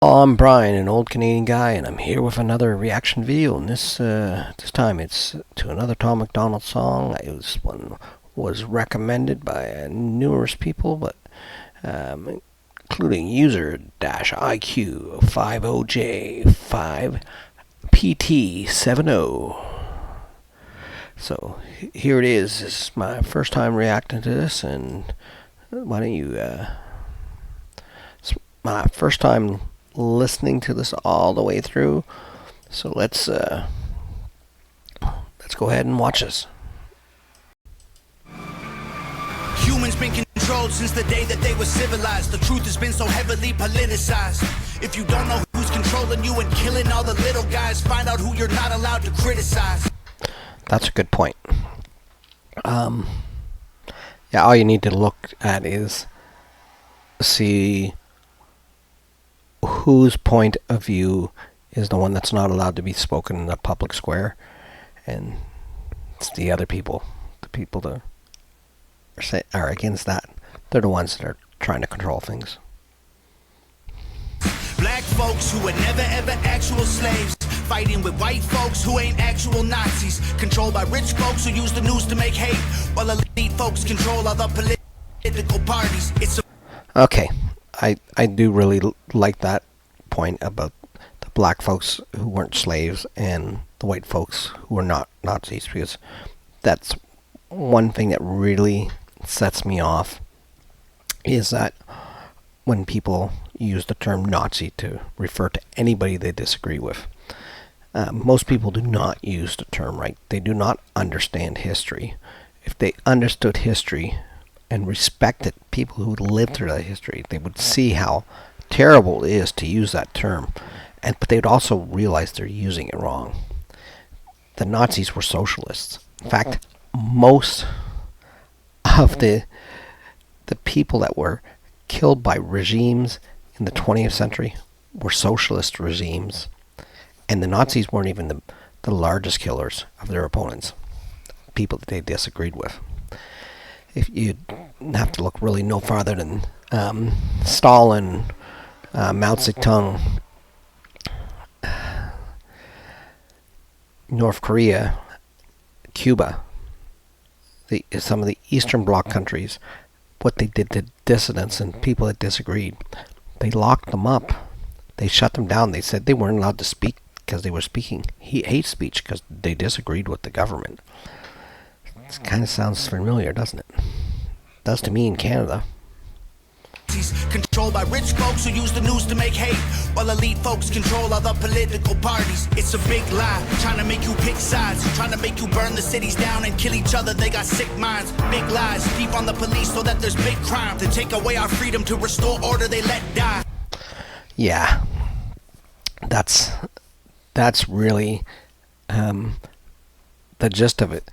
I'm Brian, an old Canadian guy, and I'm here with another reaction video. And this time it's to another Tom MacDonald song. This one was recommended by numerous people, but including user-IQ50J5PT70. So here it is. This is my first time reacting to this, and why don't you? It's my first time listening to this all the way through, so let's go ahead and watch this. Humans been controlled since the day that they were civilized. The truth has been so heavily politicized. If you don't know who's controlling you and killing all the little guys, find out who you're not allowed to criticize. That's a good point. Yeah, all you need to look at is see whose point of view is the one that's not allowed to be spoken in the public square, and it's the other people. The people that are against that, they're the ones that are trying to control things. Black folks who were never ever actual slaves, fighting with white folks who ain't actual Nazis, controlled by rich folks who use the news to make hate, while elite folks control other political parties. Okay, I do really like that point about the black folks who weren't slaves and the white folks who were not Nazis, because that's one thing that really sets me off, is that when people use the term Nazi to refer to anybody they disagree with. Most people do not use the term right. They do not understand history. If they understood history and respected people who lived through that history, they would see how terrible it is to use that term, but they would also realize they're using it wrong. The Nazis were socialists. In fact, most of the people that were killed by regimes in the 20th century were socialist regimes, and the Nazis weren't even the largest killers of their opponents, people that they disagreed with. If you'd have to look really no farther than Stalin, Mao Zedong, North Korea, Cuba, some of the Eastern Bloc countries, what they did to dissidents and people that disagreed. They locked them up. They shut them down. They said they weren't allowed to speak because they were speaking hate speech because they disagreed with the government. It kind of sounds familiar, doesn't it? It does to me in Canada. Controlled by rich folks who use the news to make hate, while elite folks control other political parties. It's a big lie, trying to make you pick sides, trying to make you burn the cities down and kill each other. They got sick minds, big lies, deep on the police so that there's big crime. To take away our freedom, to restore order, they let die. Yeah, that's really the gist of it.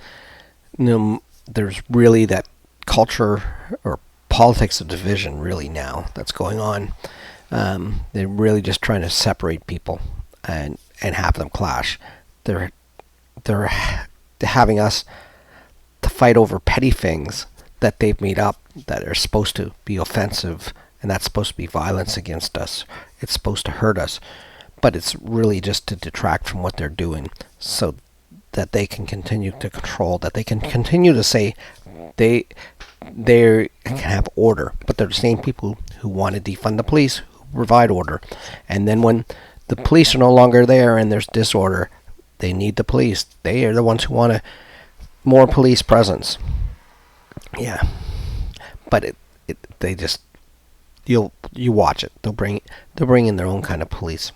There's really that culture or politics of division really now that's going on. They're really just trying to separate people and have them clash. They're having us to fight over petty things that they've made up that are supposed to be offensive, and that's supposed to be violence against us. It's supposed to hurt us, but it's really just to detract from what they're doing, so that they can continue to control, that they can continue to say they can have order, but they're the same people who want to defund the police, who provide order. And then when the police are no longer there and there's disorder, they need the police. They are the ones who want more police presence. Yeah, but they just, you watch it. They'll bring in their own kind of police.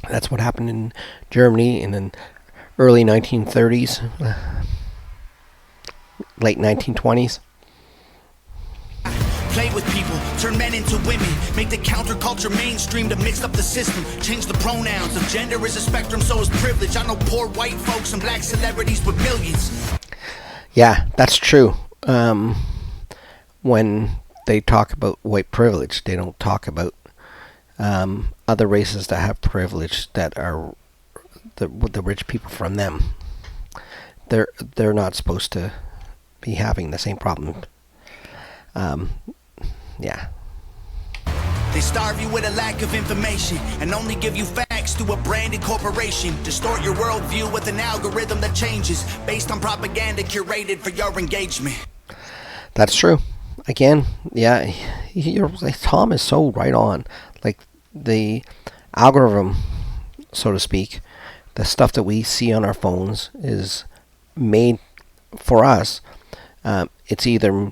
That's what happened in Germany in the early 1930s. Late 1920s. Play with people, turn men into women, make the counterculture mainstream to mix up the system, change the pronouns. If gender is a spectrum, so is privilege. I know poor white folks and black celebrities with millions. Yeah, that's true. When they talk about white privilege, they don't talk about other races that have privilege that are the rich people from them. They're not supposed to be having the same problem. Yeah. They starve you with a lack of information and only give you facts through a branded corporation. Distort your worldview with an algorithm that changes based on propaganda curated for your engagement. That's true. Again, yeah, Tom is so right on. Like the algorithm, so to speak, the stuff that we see on our phones is made for us. It's either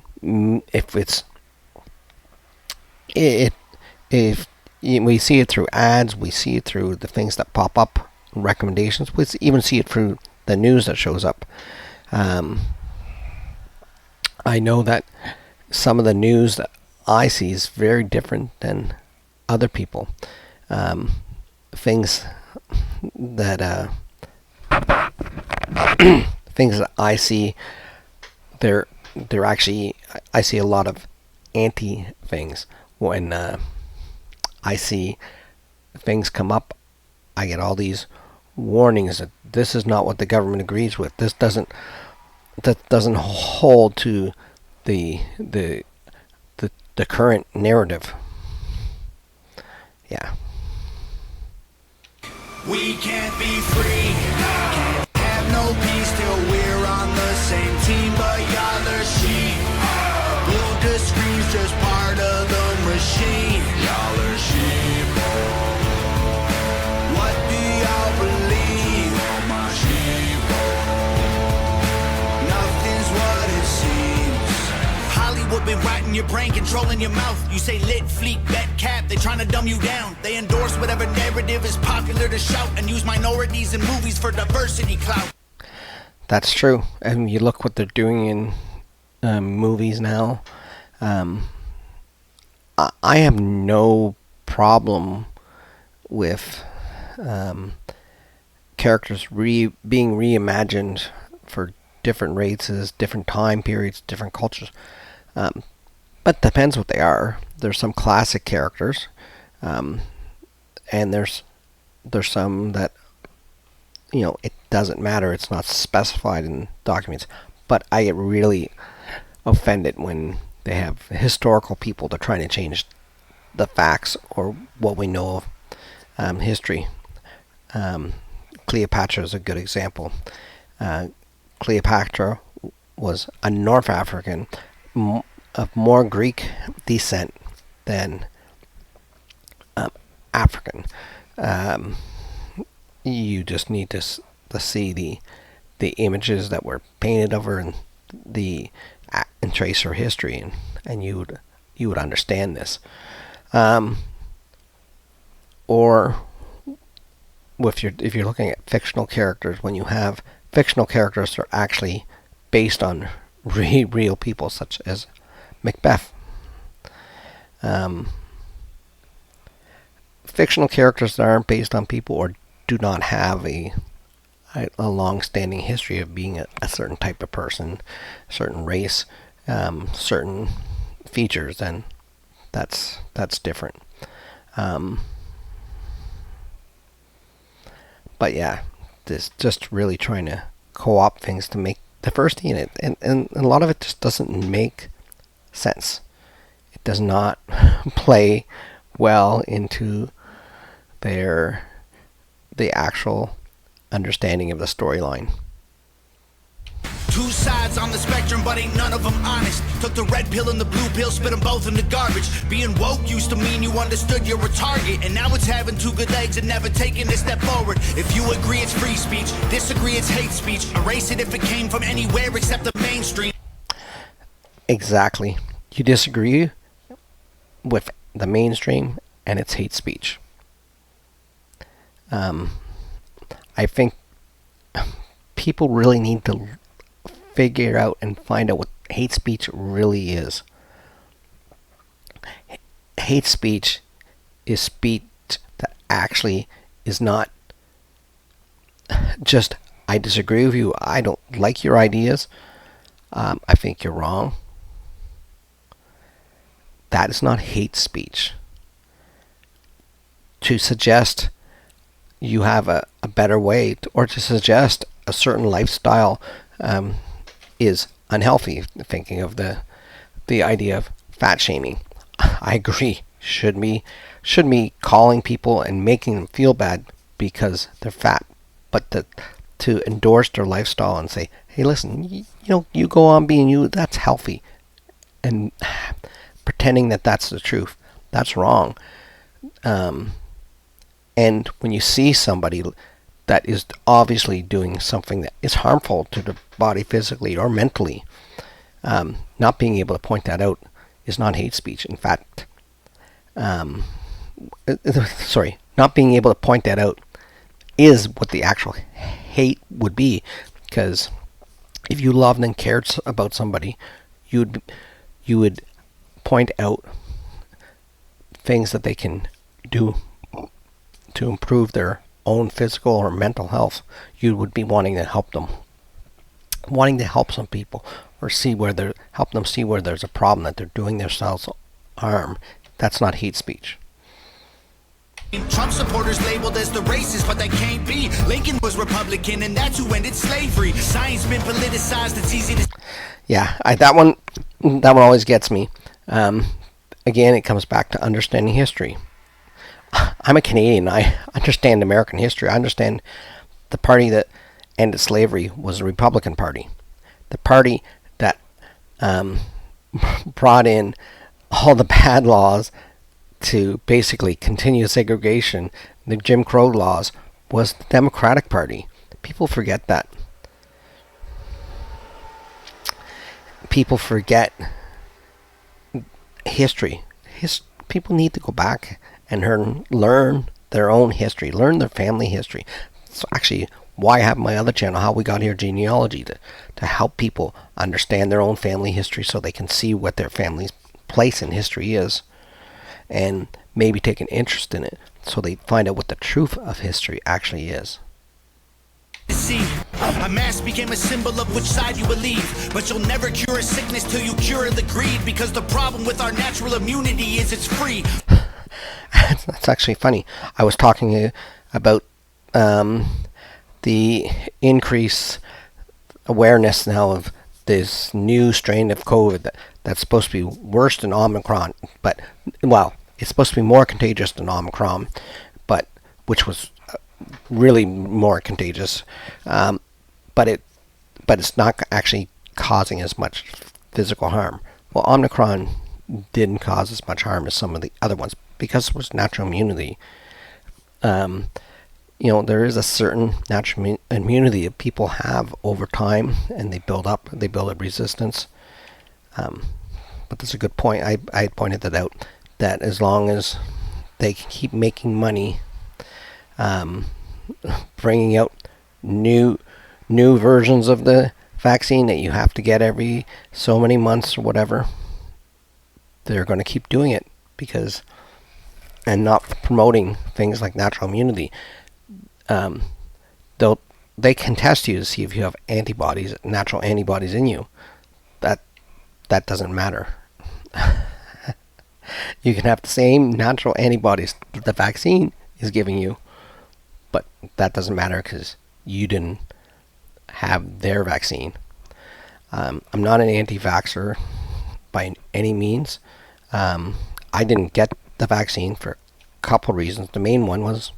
if we see it through ads, we see it through the things that pop up, recommendations. We even see it through the news that shows up. I know that some of the news that I see is very different than other people. Things that things that I see, they're actually, I see a lot of anti things. When I see things come up, I get all these warnings that this is not what the government agrees with. That doesn't hold to the current narrative. Yeah. We can't be free, can't have no peace till we're on the same team, but y'all are sheep. Blue to scream's just part of the machine. Y'all are sheep. What do y'all believe? My sheep. Nothing's what it seems. Hollywood been writing your brain, controlling your mouth. You say lit, fleet, bet, cap, they trying to dumb you down. They endorse whatever narrative is popular to shout and use minorities in movies for diversity clout. That's true. And you look what they're doing in movies now. I have no problem with characters being reimagined for different races, different time periods, different cultures. But depends what they are. There's some classic characters, and there's some that, you know, it doesn't matter. It's not specified in documents. But I get really offended when they have historical people that are trying to change the facts or what we know of history. Cleopatra is a good example. Cleopatra was a North African of more Greek descent than African. You just need to see the images that were painted of her and trace her history, and you would understand this. Or if you're looking at fictional characters, when you have fictional characters that are actually based on real people, such as Macbeth. Fictional characters that aren't based on people or do not have a long-standing history of being a certain type of person, certain race, certain features, then that's different. But yeah, this just really trying to co-opt things to make diversity in it, and a lot of it just doesn't make sense. It does not play well into the actual understanding of the storyline. Two sides on the spectrum, but ain't none of them honest. Took the red pill and the blue pill, spit them both in the garbage. Being woke used to mean you understood you're a target, and now it's having two good legs and never taking a step forward. If you agree, it's free speech. Disagree, it's hate speech. Erase it if it came from anywhere except the mainstream. Exactly. You disagree with the mainstream, and it's hate speech. I think people really need to figure out and find out what hate speech really is. Hate speech is speech that actually is not just, I disagree with you, I don't like your ideas, I think you're wrong. That is not hate speech. To suggest you have a better way, or to suggest a certain lifestyle is unhealthy. Thinking of the idea of fat shaming, I agree. should be calling people and making them feel bad because they're fat, but to endorse their lifestyle and say, hey, listen, you go on being you, that's healthy, and pretending that that's the truth, that's wrong. And when you see somebody that is obviously doing something that is harmful to the body physically or mentally, not being able to point that out is not hate speech. In fact, not being able to point that out is what the actual hate would be. Because if you loved and cared about somebody, you would point out things that they can do to improve their own physical or mental health. You would be wanting to help them, wanting to help some people, or help them see where there's a problem, that they're doing themselves harm. That's not hate speech. Trump supporters labeled as the racist, but that can't be. Lincoln was Republican, and that's who ended slavery. Science been politicized. It's easy to. Yeah, that one always gets me. Again, it comes back to understanding history. I'm a Canadian. I understand American history. I understand the party that ended slavery was the Republican Party. The party that brought in all the bad laws to basically continue segregation, the Jim Crow laws, was the Democratic Party. People forget that. People forget history. People need to go back and learn their own history, learn their family history. So actually, why I have my other channel, How We Got Here Genealogy, to help people understand their own family history so they can see what their family's place in history is, and maybe take an interest in it so they find out what the truth of history actually is. See, a mask became a symbol of which side you believe, but you'll never cure a sickness till you cure the greed, because the problem with our natural immunity is it's free. That's actually funny. I was talking about the increased awareness now of this new strain of COVID that's supposed to be worse than Omicron, but it's supposed to be more contagious than Omicron, but which was really more contagious, but it's not actually causing as much physical harm. Well, Omicron didn't cause as much harm as some of the other ones because it was natural immunity. There is a certain natural immunity that people have over time, and they build up resistance. But that's a good point. I pointed that out, that as long as they can keep making money, bringing out new versions of the vaccine that you have to get every so many months or whatever, they're going to keep doing it, and not promoting things like natural immunity. They can test you to see if you have natural antibodies in you. That doesn't matter. You can have the same natural antibodies that the vaccine is giving you, but that doesn't matter because you didn't have their vaccine. I'm not an anti-vaxxer by any means. I didn't get the vaccine for a couple reasons. The main one was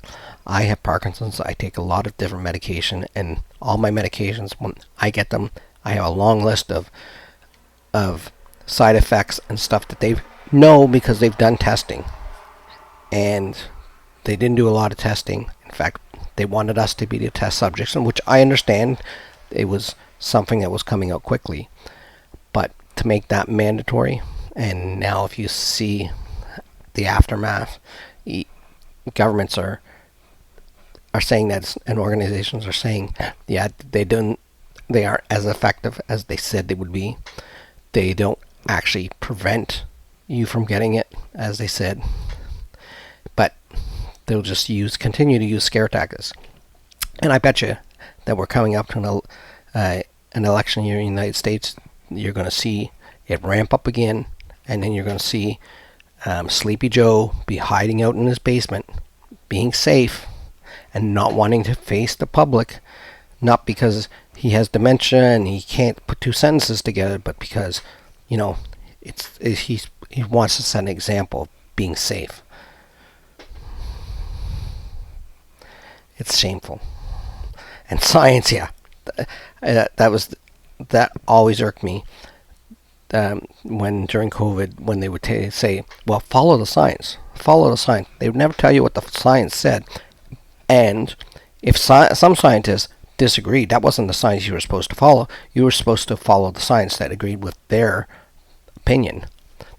I have Parkinson's. I take a lot of different medication, and all my medications, when I get them, I have a long list of side effects and stuff that they know because they've done testing. And they didn't do a lot of testing. In fact, they wanted us to be the test subjects, and which I understand. It was something that was coming out quickly. But to make that mandatory, and now if you see the aftermath, governments are saying that, and organizations are saying, yeah, they aren't as effective as they said they would be. They don't actually prevent you from getting it, as they said, but they'll just continue to use scare tactics. And I bet you that we're coming up to an election year in the United States. You're going to see it ramp up again, and then you're going to see Sleepy Joe be hiding out in his basement, being safe, and not wanting to face the public, not because he has dementia and he can't put two sentences together, but because, he wants to set an example of being safe. It's shameful. And science, yeah, that always irked me. When during COVID, when they would say, well, follow the science. They would never tell you what the science said. And if some scientists disagreed, that wasn't the science you were supposed to follow. You were supposed to follow the science that agreed with their opinion,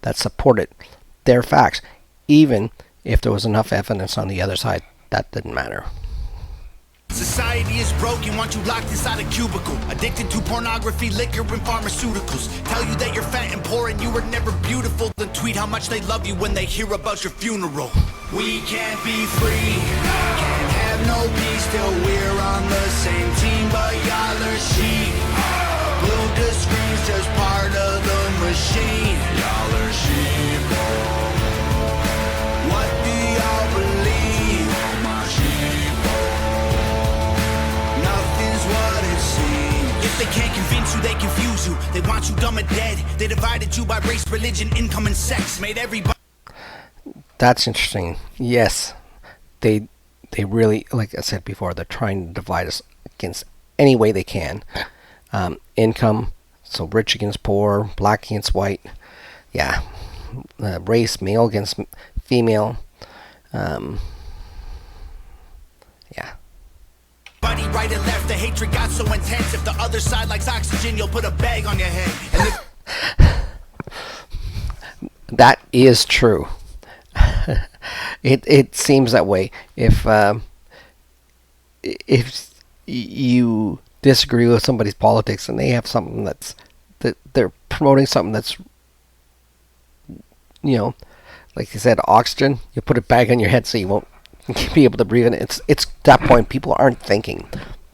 that supported their facts. Even if there was enough evidence on the other side, that didn't matter. Society is broken, want you locked inside a cubicle. Addicted to pornography, liquor, and pharmaceuticals. Tell you that you're fat and poor and you were never beautiful. Then tweet how much they love you when they hear about your funeral. We can't be free, can't have no peace till we're on the same team. But y'all are sheep, glued to screens, just part of the machine. Y'all are sheep. What do y'all believe? My sheep. Nothing's what it seems. If they can't convince you, they confuse you. They want you dumb or dead. They divided you by race, religion, income, and sex. Made everybody. That's interesting. Yes, they really, like I said before, they're trying to divide us against any way they can. Income, so rich against poor, black against white. Yeah, race, male against female. Yeah. Buddy, right and left, the hatred got so intense. If the other side likes oxygen, you'll put a bag on your head. And that is true. It seems that way. If you disagree with somebody's politics and they have something that they're promoting something that's, like you said, oxygen, you put it back on your head so you won't be able to breathe in it. It's that point. People aren't thinking;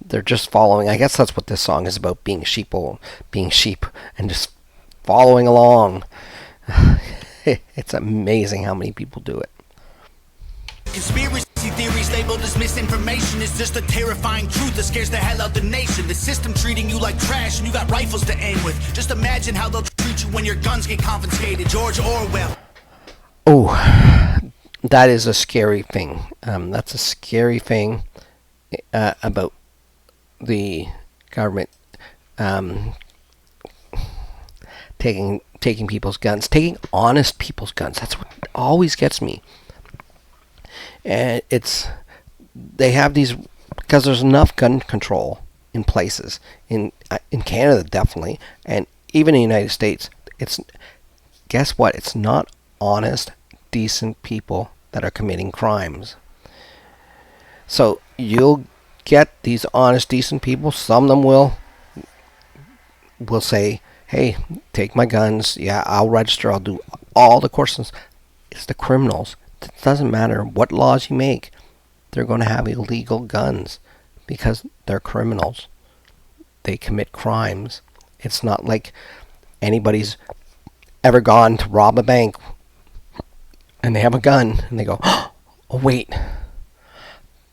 they're just following. I guess that's what this song is about: being sheep, and just following along. It's amazing how many people do it. conspiracy theories labeled as misinformation is just a terrifying truth that scares the hell out the nation. The system treating you like trash and you got rifles to aim with. Just imagine how they'll treat you when your guns get confiscated. George Orwell. Oh, that is a scary thing. That's a scary thing about the government taking people's guns, taking honest people's guns. That's what always gets me. And they have these because there's enough gun control in places in Canada definitely, and even in the United States. Guess what? It's not honest, decent people that are committing crimes. So you'll get these honest, decent people. Some of them will say, "Hey, take my guns. Yeah, I'll register. I'll do all the courses." It's the criminals. It doesn't matter what laws you make. They're going to have illegal guns because they're criminals. They commit crimes. It's not like anybody's ever gone to rob a bank and they have a gun and they go, "Oh wait,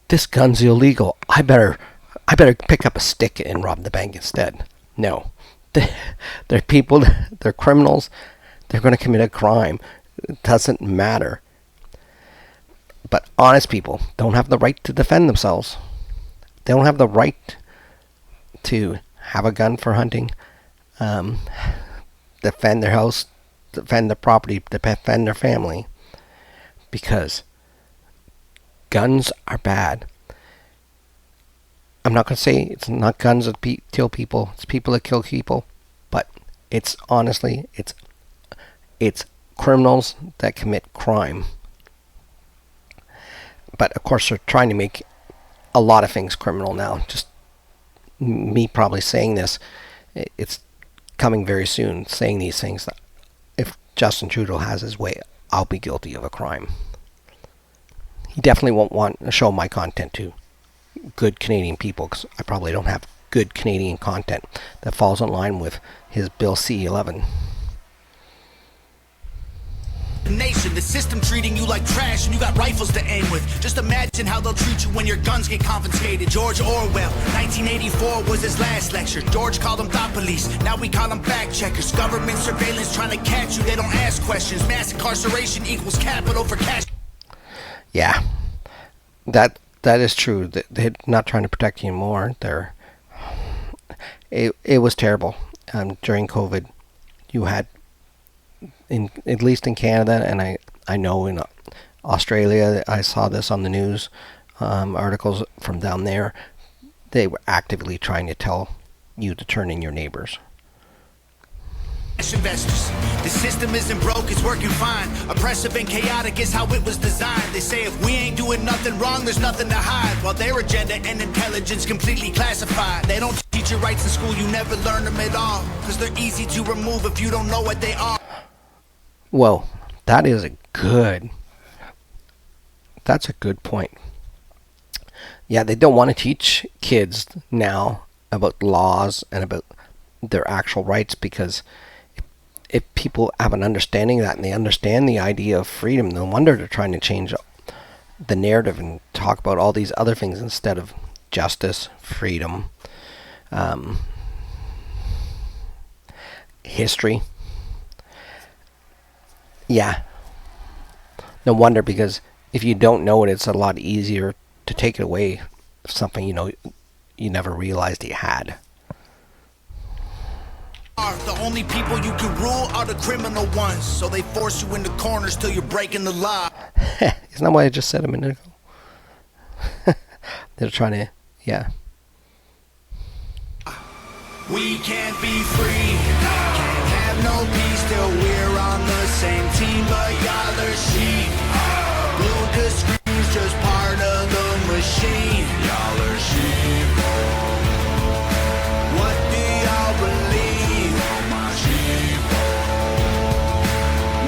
this gun's illegal. I better pick up a stick and rob the bank instead." No. They're people, they're criminals. They're going to commit a crime. It doesn't matter. But honest people don't have the right to defend themselves. They don't have the right to have a gun for hunting, defend their house, defend their property, defend their family. Because guns are bad. I'm not going to say it's not guns that kill people. It's people that kill people. But it's honestly, it's criminals that commit crime. But of course, they're trying to make a lot of things criminal now. Just me probably saying this, it's coming very soon, saying these things. That if Justin Trudeau has his way, I'll be guilty of a crime. He definitely won't want to show my content to good Canadian people, because I probably don't have good Canadian content that falls in line with his Bill C-11. nation. The system treating you like trash and you got rifles to aim with. Just imagine how they'll treat you when your guns get confiscated. George Orwell, 1984 was his last lecture. George called them thought police, now we call them fact checkers. Government surveillance trying to catch you, they don't ask questions. Mass incarceration equals capital for cash. Yeah, that is true. They're not trying to protect you anymore. It was terrible. During COVID, you had, at least in Canada, and I know in Australia, I saw this on the news, articles from down there, they were actively trying to tell you to turn in your neighbors. Investors. The system isn't broke, it's working fine. Oppressive and chaotic is how it was designed. They say if we ain't doing nothing wrong, there's nothing to hide. While their agenda and intelligence completely classified. They don't teach you rights in school, you never learn them at all. Cause they're easy to remove if you don't know what they are. Well, that's a good point. Yeah, they don't want to teach kids now about laws and about their actual rights, because if people have an understanding of that and they understand the idea of freedom, no wonder they're trying to change the narrative and talk about all these other things instead of justice, freedom, history. Yeah. No wonder, because if you don't know it, it's a lot easier to take it away, something you never realized you had. The only people you can rule are the criminal ones, so they force you into corners till you're breaking the law. Isn't that what I just said a minute ago? They're trying to, yeah. We can't be free, can't have no peace till we're on the same team, but y'all are sheep. Blue screens just part of the machine. Y'all are sheep. What do y'all believe? Oh, my sheep.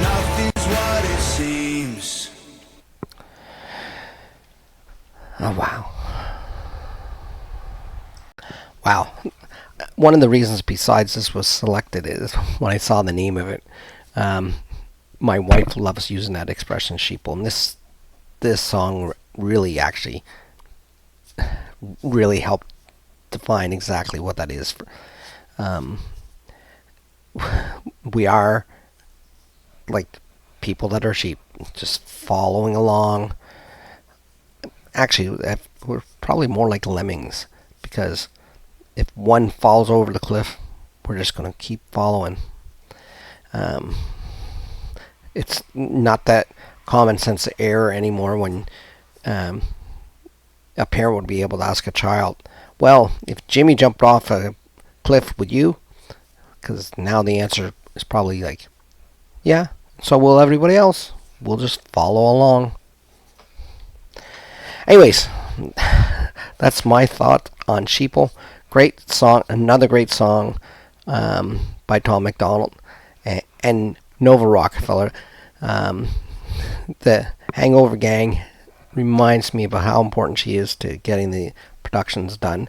Nothing's what it seems. Oh, wow. Wow. One of the reasons besides this was selected is when I saw the name of it, my wife loves using that expression, sheeple, and this song really actually really helped define exactly what that is. We are like people that are sheep, just following along. Actually, we're probably more like lemmings, because if one falls over the cliff, we're just going to keep following. It's not that common sense error anymore when a parent would be able to ask a child, well, if Jimmy jumped off a cliff, would you? Because now the answer is probably like, yeah, so will everybody else. We'll just follow along. Anyways, that's my thought on Sheeple. Great song, another great song by Tom MacDonald and Nova Rockefeller. The Hangover Gang reminds me about how important she is to getting the productions done,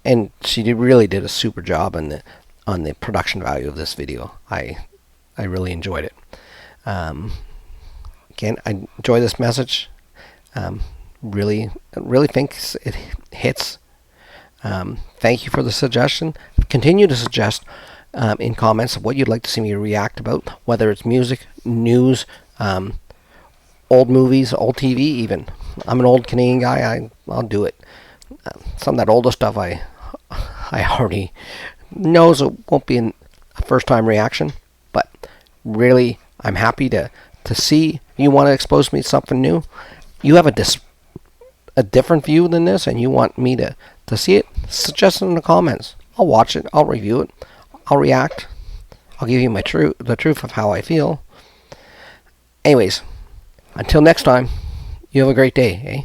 and she really did a super job on the production value of this video. I really enjoyed it. Again, I enjoy this message. Really think it hits. Thank you for the suggestion. Continue to suggest in comments what you'd like to see me react about, whether it's music, news, old movies, old TV even. I'm an old Canadian guy. I'll do it. Some of that older stuff I already know, so it won't be a first time reaction, but really I'm happy to see you want to expose me to something new. You have a different view than this and you want me to see it, suggest it in the comments. I'll watch it, I'll review it, I'll react, I'll give you the truth of how I feel. Anyways, until next time, you have a great day, eh?